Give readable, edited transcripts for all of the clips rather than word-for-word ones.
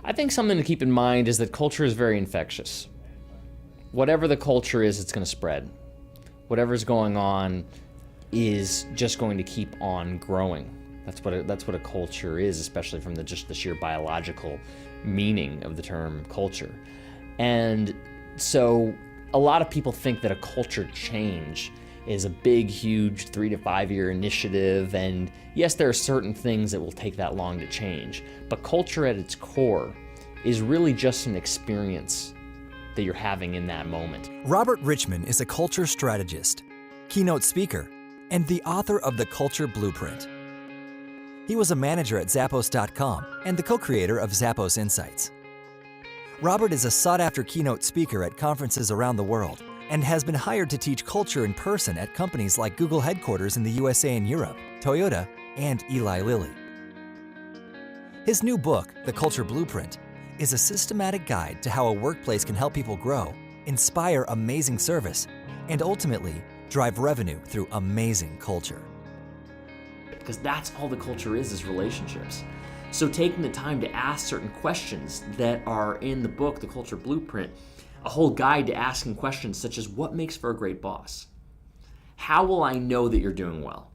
I think something to keep in mind is that culture is very infectious. Whatever the culture is, it's going to spread. Whatever's going on is just going to keep on growing. That's what a culture is, especially from just the sheer biological meaning of the term culture. And so a lot of people think that a culture change is a big, huge 3 to 5 year initiative. And yes, there are certain things that will take that long to change. But culture at its core is really just an experience that you're having in that moment. Robert Richman is a culture strategist, keynote speaker, and the author of The Culture Blueprint. He was a manager at Zappos.com and the co-creator of Zappos Insights. Robert is a sought-after keynote speaker at conferences around the world and has been hired to teach culture in person at companies like Google headquarters in the USA and Europe, Toyota, and Eli Lilly. His new book, The Culture Blueprint, is a systematic guide to how a workplace can help people grow, inspire amazing service, and ultimately drive revenue through amazing culture. Because that's all the culture is relationships. So taking the time to ask certain questions that are in the book, The Culture Blueprint, a whole guide to asking questions such as, what makes for a great boss? How will I know that you're doing well?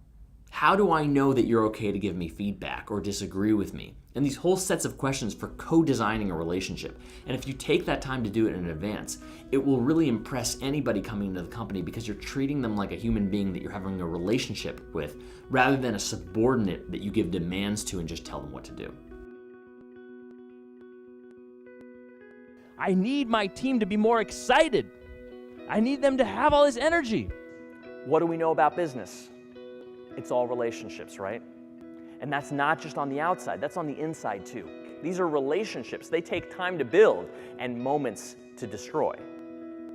How do I know that you're okay to give me feedback or disagree with me? And these whole sets of questions for co-designing a relationship. And if you take that time to do it in advance, it will really impress anybody coming into the company because you're treating them like a human being that you're having a relationship with, rather than a subordinate that you give demands to and just tell them what to do. I need my team to be more excited. I need them to have all this energy. What do we know about business? It's all relationships, right? And that's not just on the outside, that's on the inside too. These are relationships. They take time to build and moments to destroy.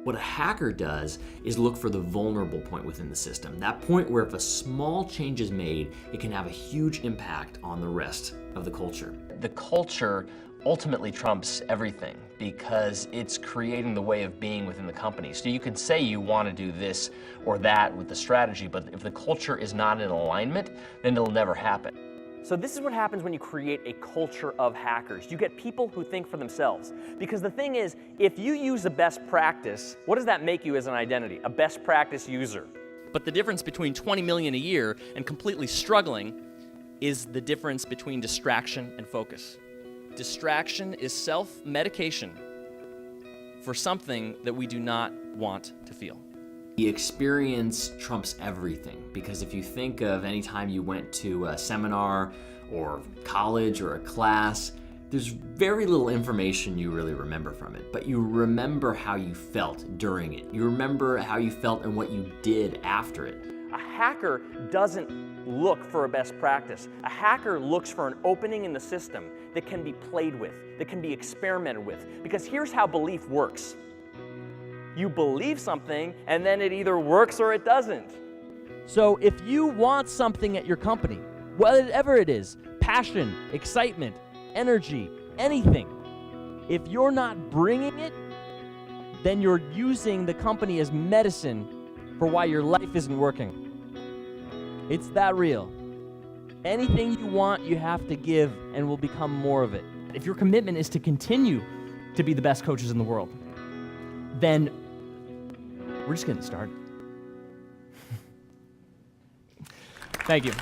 What a hacker does is look for the vulnerable point within the system. That point where if a small change is made, it can have a huge impact on the rest of the culture. The culture ultimately trumps everything because it's creating the way of being within the company. So you can say you want to do this or that with the strategy, but if the culture is not in alignment, then it'll never happen. So this is what happens when you create a culture of hackers. You get people who think for themselves. Because the thing is, if you use a best practice, what does that make you as an identity? A best practice user. But the difference between 20 million a year and completely struggling is the difference between distraction and focus. Distraction is self-medication for something that we do not want to feel. The experience trumps everything, because if you think of any time you went to a seminar or college or a class, there's very little information you really remember from it, but you remember how you felt during it. You remember how you felt and what you did after it. A hacker doesn't look for a best practice. A hacker looks for an opening in the system that can be played with, that can be experimented with. Because here's how belief works. You believe something, and then it either works or it doesn't. So if you want something at your company, whatever it is, passion, excitement, energy, anything, if you're not bringing it, then you're using the company as medicine for why your life isn't working. It's that real. Anything you want, you have to give and will become more of it. If your commitment is to continue to be the best coaches in the world, then we're just getting started. Thank you.